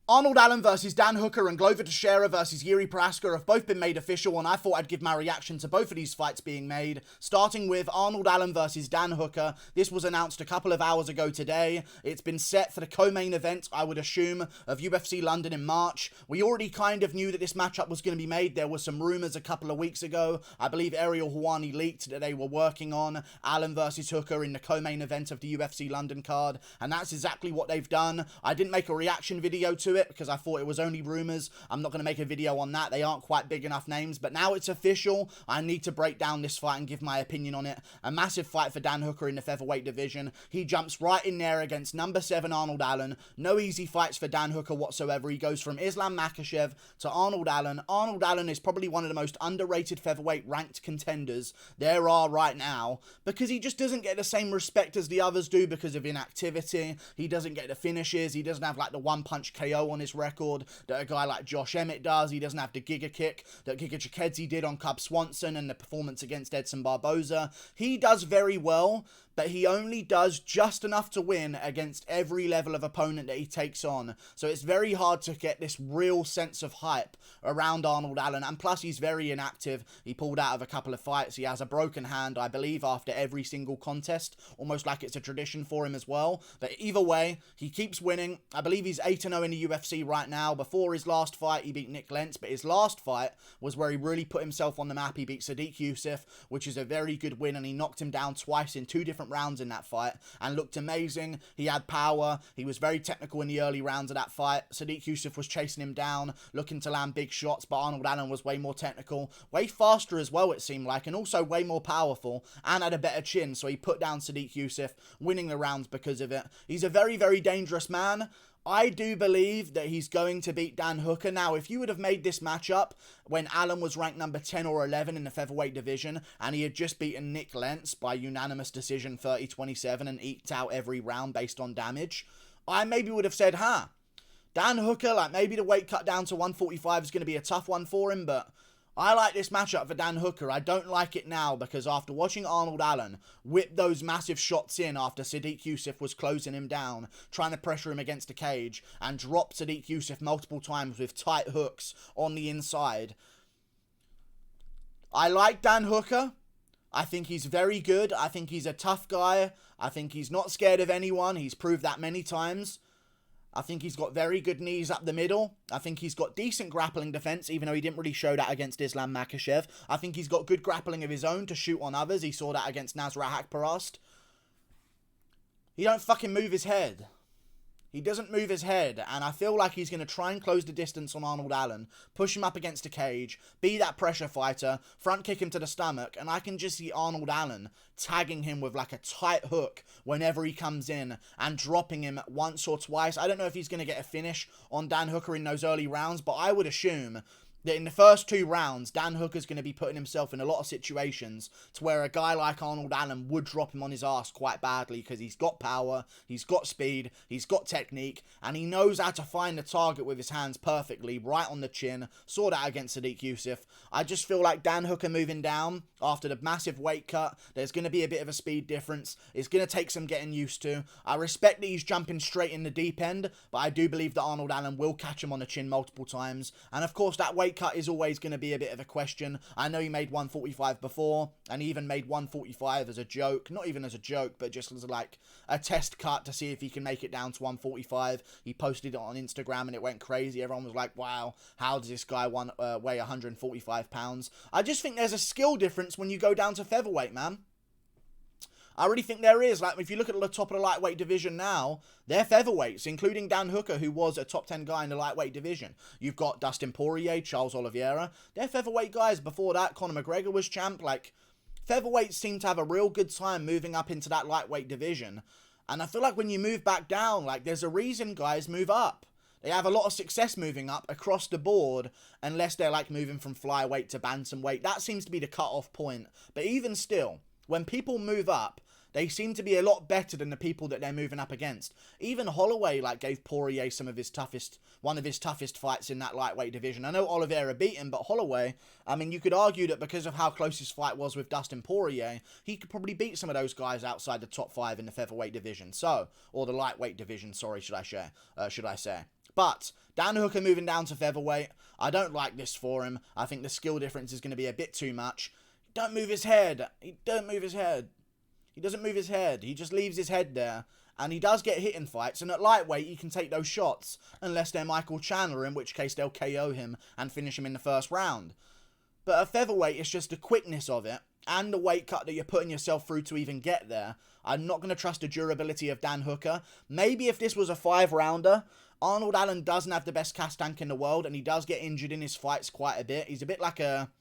Arnold Allen versus Dan Hooker and Glover Teixeira versus Jiri Prochazka have both been made official, and I thought I'd give my reaction to both of these fights being made. Starting with Arnold Allen versus Dan Hooker. This was announced a couple of hours ago today. It's been set for the co-main event, I would assume, of UFC London in March. We already kind of knew that this matchup was going to be made. There were some rumours a couple of weeks ago. I believe Ariel Helwani leaked that they were working on Allen versus Hooker in the co-main event of the UFC London card, and that's exactly what they've done. I didn't make a reaction video to it because I thought it was only rumours. I'm not going to make a video on that. They aren't quite big enough names, but now it's official. I need to break down this fight and give my opinion on it. A massive fight for Dan Hooker in the featherweight division. He jumps right in there against number 7 Arnold Allen. No easy fights for Dan Hooker whatsoever. He goes from Islam Makhachev to Arnold Allen. Arnold Allen is probably one of the most underrated featherweight ranked contenders there are right now, because he just doesn't get the same respect as the others do because of inactivity. He doesn't get the finishes. He doesn't have like the one-punch KO on his record that a guy like Josh Emmett does. He doesn't have the Giga kick that Giga Chikadze did on Cub Swanson and the performance against Edson Barboza. He does very well, but he only does just enough to win against every level of opponent that he takes on. So it's very hard to get this real sense of hype around Arnold Allen. And plus, he's very inactive. He pulled out of a couple of fights. He has a broken hand, I believe, after every single contest. Almost like it's a tradition for him as well. But either way, he keeps winning. I believe he's 8-0 in the UFC right now. Before his last fight, he beat Nick Lentz. But his last fight was where he really put himself on the map. He beat Sadiq Youssef, which is a very good win. And he knocked him down twice in 2 different rounds in that fight and looked amazing. He had power. He was very technical in the early rounds of that fight. Sadiq Youssef was chasing him down, looking to land big shots, but Arnold Allen was way more technical, way faster as well, it seemed like, and also way more powerful and had a better chin, so he put down Sadiq Youssef, winning the rounds because of it. He's a very, very dangerous man. I do believe that he's going to beat Dan Hooker. Now, if you would have made this matchup when Allen was ranked number 10 or 11 in the featherweight division and he had just beaten Nick Lentz by unanimous decision 30-27 and eked out every round based on damage, I maybe would have said, Dan Hooker, like maybe the weight cut down to 145 is going to be a tough one for him, but I like this matchup for Dan Hooker. I don't like it now because after watching Arnold Allen whip those massive shots in after Sadiq Youssef was closing him down, trying to pressure him against the cage, and drop Sadiq Youssef multiple times with tight hooks on the inside, I like Dan Hooker. I think he's very good. I think he's a tough guy. I think he's not scared of anyone. He's proved that many times. I think he's got very good knees up the middle. I think he's got decent grappling defense, even though he didn't really show that against Islam Makhachev. I think he's got good grappling of his own to shoot on others. He saw that against Nasrat Haqparast. He don't fucking move his head. He doesn't move his head, and I feel like he's going to try and close the distance on Arnold Allen, push him up against a cage, be that pressure fighter, front kick him to the stomach, and I can just see Arnold Allen tagging him with like a tight hook whenever he comes in and dropping him once or twice. I don't know if he's going to get a finish on Dan Hooker in those early rounds, but I would assume that in the first 2 rounds, Dan Hooker's going to be putting himself in a lot of situations to where a guy like Arnold Allen would drop him on his ass quite badly because he's got power, he's got speed, he's got technique, and he knows how to find the target with his hands perfectly, right on the chin. Saw that against Sadiq Youssef. I just feel like Dan Hooker moving down after the massive weight cut, there's going to be a bit of a speed difference. It's going to take some getting used to. I respect that he's jumping straight in the deep end, but I do believe that Arnold Allen will catch him on the chin multiple times. And of course, that weight cut is always going to be a bit of a question. I know he made 145 before, and he even made 145 as a joke. Not even as a joke, but just as like a test cut to see if he can make it down to 145. He posted it on Instagram and it went crazy. Everyone was like, wow, how does this guy weigh 145 pounds? I just think there's a skill difference when you go down to featherweight, man. I really think there is. Like, if you look at the top of the lightweight division now, they're featherweights, including Dan Hooker, who was a top 10 guy in the lightweight division. You've got Dustin Poirier, Charles Oliveira. They're featherweight guys. Before that, Conor McGregor was champ. Like, featherweights seem to have a real good time moving up into that lightweight division. And I feel like when you move back down, like, there's a reason guys move up. They have a lot of success moving up across the board, unless they're, like, moving from flyweight to bantamweight. That seems to be the cut-off point. But even still, when people move up, they seem to be a lot better than the people that they're moving up against. Even Holloway, like, gave Poirier one of his toughest fights in that lightweight division. I know Oliveira beat him, but Holloway, I mean, you could argue that because of how close his fight was with Dustin Poirier, he could probably beat some of those guys outside the top 5 in the featherweight division. Or the lightweight division, sorry, should I say. But Dan Hooker moving down to featherweight. I don't like this for him. I think the skill difference is going to be a bit too much. Don't move his head. He don't move his head. He doesn't move his head. He just leaves his head there. And he does get hit in fights. And at lightweight, he can take those shots. Unless they're Michael Chandler, in which case they'll KO him and finish him in the first round. But at featherweight, it's just the quickness of it. And the weight cut that you're putting yourself through to even get there. I'm not going to trust the durability of Dan Hooker. Maybe if this was a 5-rounder, Arnold Allen doesn't have the best cast tank in the world. And he does get injured in his fights quite a bit. He's a bit like a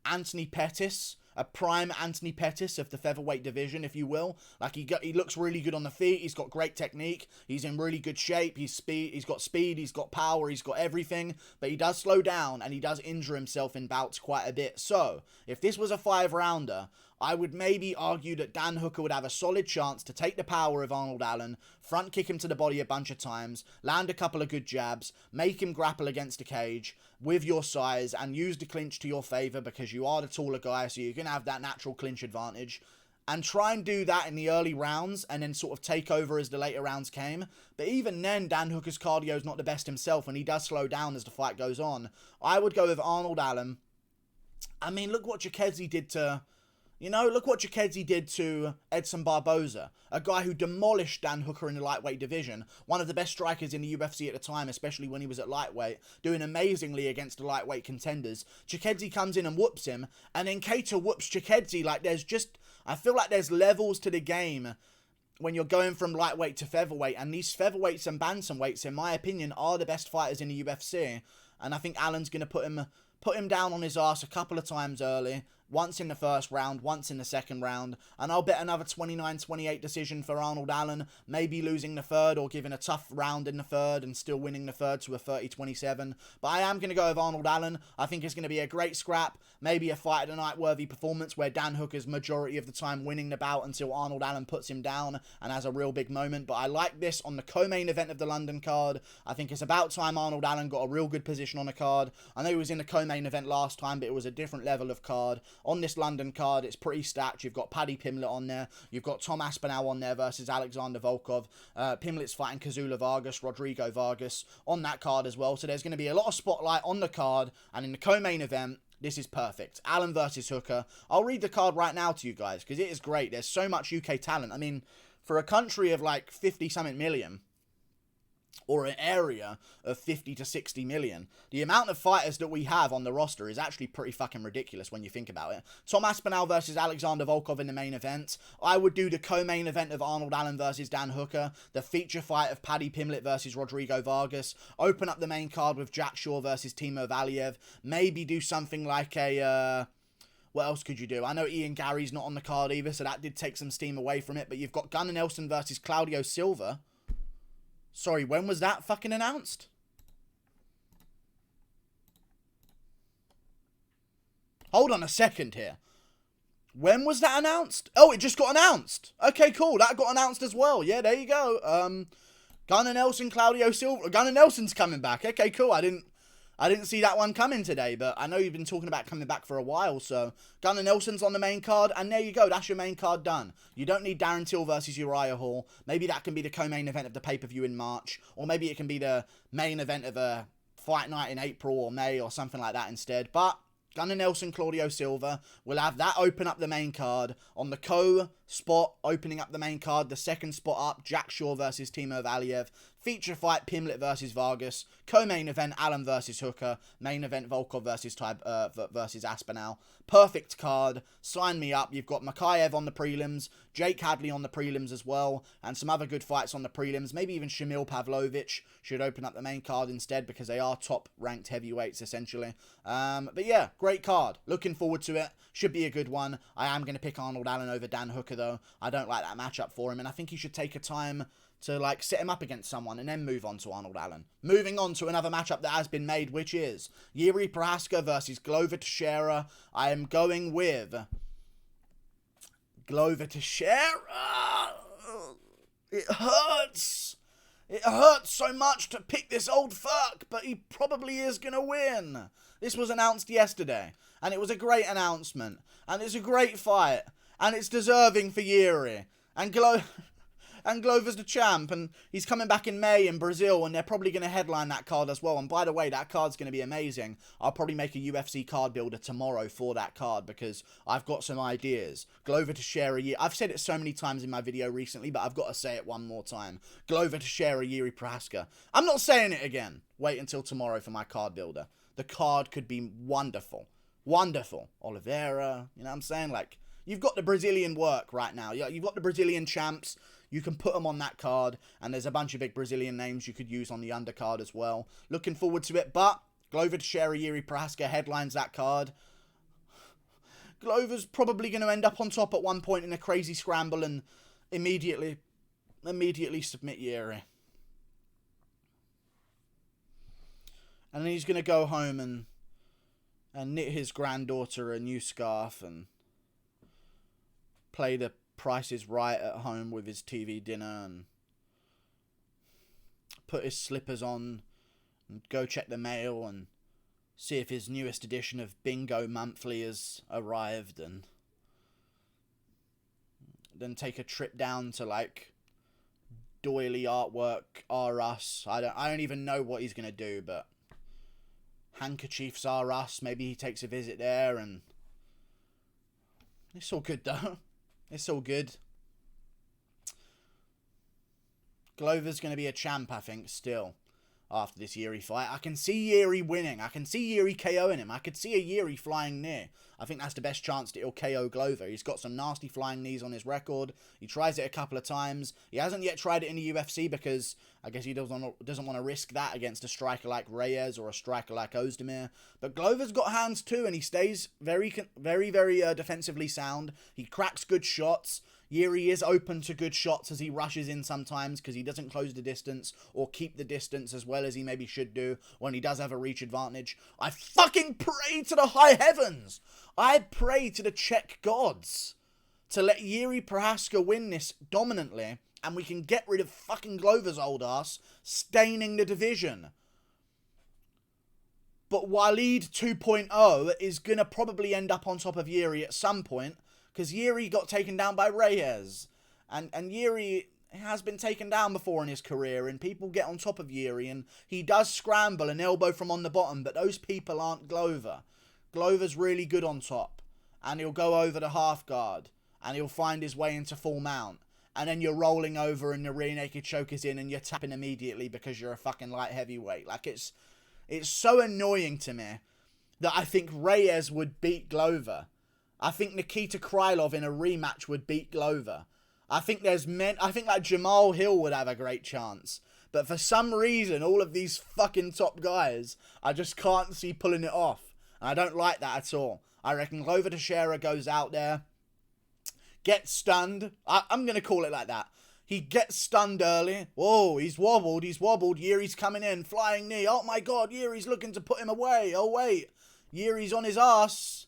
Anthony Pettis. A prime Anthony Pettis of the featherweight division, if you will. Like, he looks really good on the feet. He's got great technique. He's in really good shape. He's got speed. He's got power. He's got everything. But he does slow down, and he does injure himself in bouts quite a bit. So, if this was a 5-rounder, I would maybe argue that Dan Hooker would have a solid chance to take the power of Arnold Allen, front kick him to the body a bunch of times, land a couple of good jabs, make him grapple against the cage with your size, and use the clinch to your favour because you are the taller guy, so you're going to have that natural clinch advantage. And try and do that in the early rounds, and then sort of take over as the later rounds came. But even then, Dan Hooker's cardio is not the best himself, and he does slow down as the fight goes on. I would go with Arnold Allen. I mean, look what Chikadze did to... look what Chikadze did to Edson Barboza, a guy who demolished Dan Hooker in the lightweight division, one of the best strikers in the UFC at the time, especially when he was at lightweight, doing amazingly against the lightweight contenders. Chikadze comes in and whoops him, and then Keita whoops Chikadze. Like, I feel like there's levels to the game when you're going from lightweight to featherweight, and these featherweights and bantamweights, in my opinion, are the best fighters in the UFC, and I think Allen's going to put him down on his ass a couple of times early. Once in the first round, once in the second round. And I'll bet another 29-28 decision for Arnold Allen. Maybe losing the third or giving a tough round in the third and still winning the third to a 30-27. But I am going to go with Arnold Allen. I think it's going to be a great scrap. Maybe a fight of the night worthy performance where Dan Hooker's majority of the time winning the bout until Arnold Allen puts him down and has a real big moment. But I like this on the co-main event of the London card. I think it's about time Arnold Allen got a real good position on the card. I know he was in the co-main event last time, but it was a different level of card. On this London card, it's pretty stacked. You've got Paddy Pimblett on there. You've got Tom Aspinall on there versus Alexander Volkov. Pimblett's fighting Kazula Vargas, Rodrigo Vargas on that card as well. So there's going to be a lot of spotlight on the card. And in the co-main event, this is perfect. Allen versus Hooker. I'll read the card right now to you guys because it is great. There's so much UK talent. I mean, for a country of like 50-something million, or an area of 50 to 60 million. The amount of fighters that we have on the roster is actually pretty fucking ridiculous when you think about it. Tom Aspinall versus Alexander Volkov in the main event. I would do the co-main event of Arnold Allen versus Dan Hooker. The feature fight of Paddy Pimblett versus Rodrigo Vargas. Open up the main card with Jack Shaw versus Timo Valiev. Maybe do something like a... what else could you do? I know Ian Gary's not on the card either, so that did take some steam away from it. But you've got Gunnar Nelson versus Claudio Silva. Sorry, when was that fucking announced? Hold on a second here. When was that announced? Oh, it just got announced. Okay, cool. That got announced as well. Yeah, there you go. Gunnar Nelson, Claudio Silva. Gunnar Nelson's coming back. Okay, cool. I didn't see that one coming today, but I know you've been talking about coming back for a while, so Gunnar Nelson's on the main card, and there you go, that's your main card done. You don't need Darren Till versus Uriah Hall. Maybe that can be the co-main event of the pay-per-view in March, or maybe it can be the main event of a fight night in April or May or something like that instead, but Gunnar Nelson, Claudio Silva, will have that open up the main card. On the co-spot, opening up the main card, the second spot up, Jack Shaw versus Timo Valiev. Feature fight, Pimblett versus Vargas. Co-main event, Allen versus Hooker. Main event, Volkov versus Aspinall. Perfect card. Sign me up. You've got Makayev on the prelims. Jake Hadley on the prelims as well. And some other good fights on the prelims. Maybe even Shamil Pavlovich should open up the main card instead because they are top-ranked heavyweights, essentially. But yeah, great card. Looking forward to it. Should be a good one. I am going to pick Arnold Allen over Dan Hooker, though. I don't like that matchup for him. And I think he should take a time to like set him up against someone and then move on to Arnold Allen. Moving on to another matchup that has been made, which is Jiri Prochazka versus Glover Teixeira. I am going with Glover Teixeira. It hurts. It hurts so much to pick this old fuck, but he probably is going to win. This was announced yesterday, and it was a great announcement, and it's a great fight, and it's deserving for Jiri. And Glover's the champ, and he's coming back in May in Brazil, and they're probably going to headline that card as well. And by the way, that card's going to be amazing. I'll probably make a UFC card builder tomorrow for that card, because I've got some ideas. Glover Teixeira, I've said it so many times in my video recently, but I've got to say it one more time. Glover Teixeira, Jiri Prochazka. I'm not saying it again. Wait until tomorrow for my card builder. The card could be wonderful. Wonderful. Oliveira, you know what I'm saying? Like, you've got the Brazilian work right now. You've got the Brazilian champs. You can put them on that card. And there's a bunch of big Brazilian names you could use on the undercard as well. Looking forward to it. But Glover Teixeira, Jiri Prochazka headlines that card. Glover's probably going to end up on top at one point in a crazy scramble and immediately submit Jiri. And then he's going to go home and knit his granddaughter a new scarf and play the Price is Right at home with his TV dinner and put his slippers on and go check the mail and see if his newest edition of Bingo Monthly has arrived, and then take a trip down to like Doily Artwork R Us. I don't even know what he's going to do, but Handkerchiefs R Us, maybe he takes a visit there, and it's all good though. It's all good. Glover's going to be a champ, I think, still, after this Jiri fight. I can see Jiri winning. I can see Jiri KOing him. I could see a Jiri flying near. I think that's the best chance that he'll KO Glover. He's got some nasty flying knees on his record. He tries it a couple of times. He hasn't yet tried it in the UFC because I guess he doesn't want to risk that against a striker like Reyes or a striker like Ozdemir. But Glover's got hands too, and he stays very defensively sound. He cracks good shots. Jiri is open to good shots as he rushes in sometimes because he doesn't close the distance or keep the distance as well as he maybe should do when he does have a reach advantage. I fucking pray to the high heavens. I pray to the Czech gods to let Jiri Prochazka win this dominantly and we can get rid of fucking Glover's old ass staining the division. But Waleed 2.0 is going to probably end up on top of Jiri at some point, because Jiri got taken down by Reyes. And Jiri has been taken down before in his career, and people get on top of Jiri, and he does scramble and elbow from on the bottom, but those people aren't Glover. Glover's really good on top, and he'll go over the half guard, and he'll find his way into full mount. And then you're rolling over and the rear naked choke is in, and you're tapping immediately because you're a fucking light heavyweight. Like, it's so annoying to me that I think Reyes would beat Glover. I think Nikita Krylov in a rematch would beat Glover. I think like Jamal Hill would have a great chance. But for some reason, all of these fucking top guys, I just can't see pulling it off. And I don't like that at all. I reckon Glover Teixeira goes out there, gets stunned. I'm going to call it like that. He gets stunned early. Whoa, he's wobbled. Jiri's coming in, flying knee. Oh my god, Jiri's looking to put him away. Oh wait, Jiri's on his ass.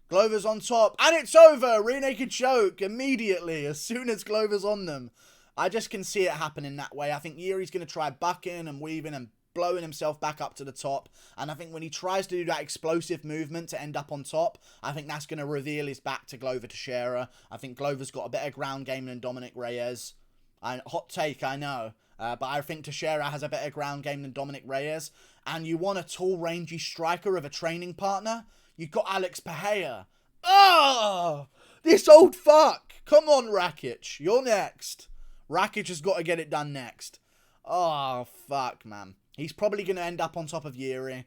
Glover's on top, and it's over! Rear naked choke immediately, as soon as Glover's on them. I just can see it happening that way. I think Jiri's going to try bucking and weaving and blowing himself back up to the top. And I think when he tries to do that explosive movement to end up on top, I think that's going to reveal his back to Glover Teixeira. I think Glover's got a better ground game than Dominic Reyes. Hot take, I know. But I think Teixeira has a better ground game than Dominic Reyes. And you want a tall, rangy striker of a training partner? You've got Alex Pereira. Oh, this old fuck. Come on, Rakic. You're next. Rakic has got to get it done next. Oh, fuck, man. He's probably going to end up on top of Jiri.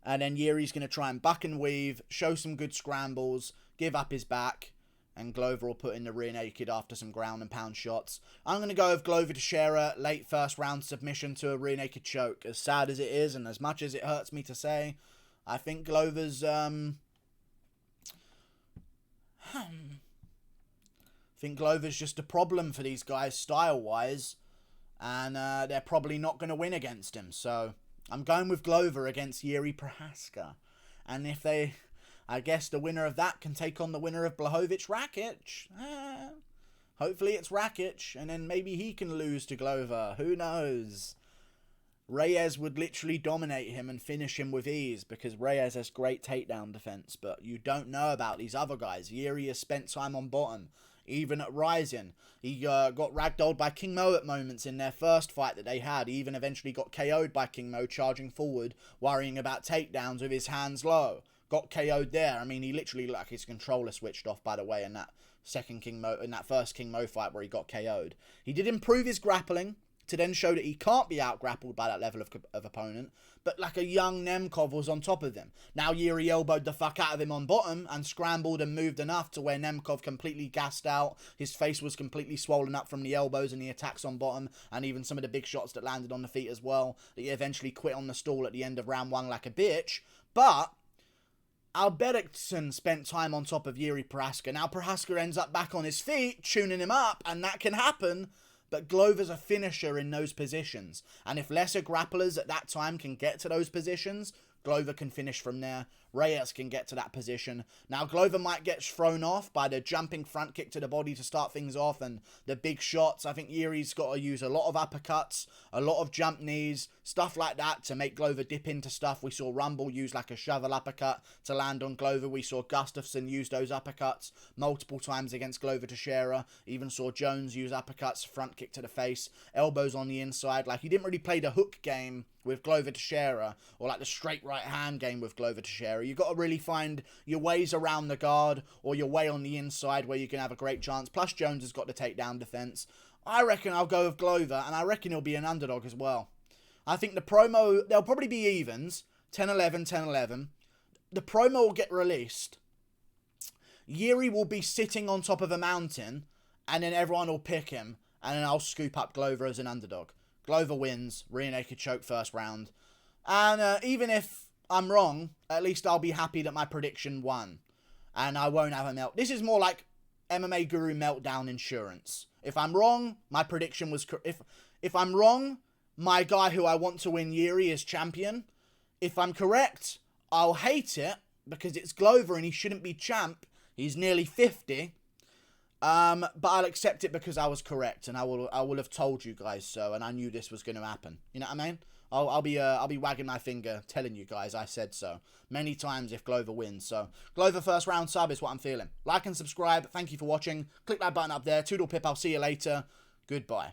And then Jiri's going to try and buck and weave, show some good scrambles, give up his back. And Glover will put in the rear naked after some ground and pound shots. I'm going to go with Glover Teixeira, late first round submission to a rear naked choke. As sad as it is and as much as it hurts me to say, I think Glover's, just a problem for these guys style-wise. And they're probably not going to win against him. So I'm going with Glover against Jiri Prochazka. And if they, I guess the winner of that can take on the winner of Blachowicz-Rakic. Hopefully it's Rakic. And then maybe he can lose to Glover. Who knows? Reyes would literally dominate him and finish him with ease because Reyes has great takedown defense, but you don't know about these other guys. Jiri has spent time on bottom. even at Rising. He got ragdolled by King Mo at moments in their first fight that they had. He even eventually got KO'd by King Mo charging forward, worrying about takedowns with his hands low. Got KO'd there. I mean, he literally looked like his controller switched off, by the way, in that first King Mo fight where he got KO'd. He did improve his grappling to then show that he can't be out-grappled by that level of opponent, but like a young Nemkov was on top of him. Now Jiri elbowed the fuck out of him on bottom and scrambled and moved enough to where Nemkov completely gassed out. His face was completely swollen up from the elbows and the attacks on bottom, and even some of the big shots that landed on the feet as well. He eventually quit on the stall at the end of round 1 like a bitch, but Alberikson spent time on top of Jiri Prochazka. Now Prochazka ends up back on his feet, tuning him up, and that can happen. But Glover's a finisher in those positions. And if lesser grapplers at that time can get to those positions, Glover can finish from there. Reyes can get to that position. Now, Glover might get thrown off by the jumping front kick to the body to start things off and the big shots. I think Jiri's got to use a lot of uppercuts, a lot of jump knees, stuff like that to make Glover dip into stuff. We saw Rumble use like a shovel uppercut to land on Glover. We saw Gustafsson use those uppercuts multiple times against Glover Teixeira. Even saw Jones use uppercuts, front kick to the face, elbows on the inside. Like, he didn't really play the hook game with Glover Teixeira, or like the straight right hand game with Glover Teixeira. You've got to really find your ways around the guard or your way on the inside where you can have a great chance. Plus Jones has got the takedown defense. I reckon I'll go with Glover, and I reckon he'll be an underdog as well. I think the promo, there'll probably be evens, 10-11, 10-11. The promo will get released. Jiri will be sitting on top of a mountain, and then everyone will pick him, and then I'll scoop up Glover as an underdog. Glover wins, rear naked choke first round. And even if I'm wrong, at least I'll be happy that my prediction won. And I won't have a melt. This is more like MMA Guru meltdown insurance. If I'm wrong, my prediction was... If I'm wrong, my guy who I want to win Jiri is champion. If I'm correct, I'll hate it because it's Glover and he shouldn't be champ. He's nearly 50. But I'll accept it because I was correct, and I will have told you guys so, and I knew this was going to happen. You know what I mean? I'll be wagging my finger, telling you guys I said so many times if Glover wins. So Glover first round sub is what I'm feeling. Like and subscribe. Thank you for watching. Click that button up there. Toodle pip. I'll see you later. Goodbye.